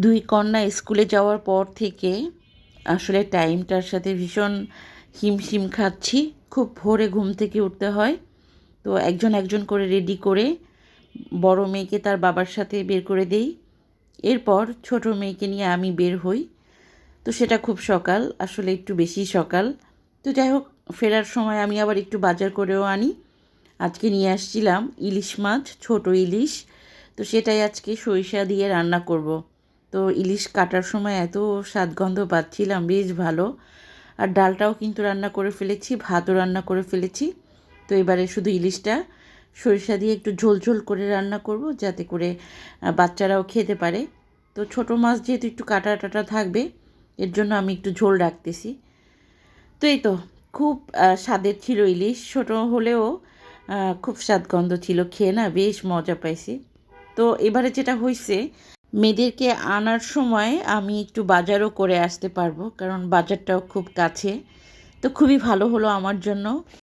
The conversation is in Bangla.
দুই কন্যা স্কুলে যাওয়ার পর থেকে আসলে টাইমটার সাথে ভীষণ হিমশিম খাচ্ছি। খুব ভোরে ঘুম থেকে উঠতে হয়। তো একজন একজন করে রেডি করে বড় মেয়েকে তার বাবার সাথে বের করে দেই। এরপর ছোট মেয়েকে নিয়ে আমি বের হই। তো সেটা খুব সকাল, আসলে একটু বেশি সকাল। তো যাই হোক, ফেরার সময় আমি আবার একটু বাজার করেও আনি। আজকে নিয়ে আসছিলাম ইলিশ মাছ, ছোট ইলিশ। তো সেটাই আজকে সরিষা দিয়ে রান্না করব। তো ইলিশ কাটার সময় এত স্বাদগন্ধ পাচ্ছিলাম, বেশ ভালো। আর ডালটাও কিন্তু রান্না করে ফেলেছি, ভাতও রান্না করে ফেলেছি। তো এবারে শুধু ইলিশটা সরিষা দিয়ে একটু ঝোল ঝোল করে রান্না করব, যাতে করে বাচ্চারাও খেতে পারে। তো ছোট মাছ যেহেতু একটু কাটা টাটা থাকবে, এর জন্য আমি একটু ঝোল রাখতেছি। তো এই তো, খুব স্বাদের ছিল ইলিশ। ছোট হলেও খুব স্বাদগন্ধ ছিল, খেয়ে না বেশ মজা পাইছি। তো এবারে যেটা হয়েছে, মেয়েদেরকে আনার সময় আমি একটু বাজারও করে আসতে পারবো, কারণ বাজারটাও খুব কাছে। তো খুবই ভালো হলো আমার জন্য।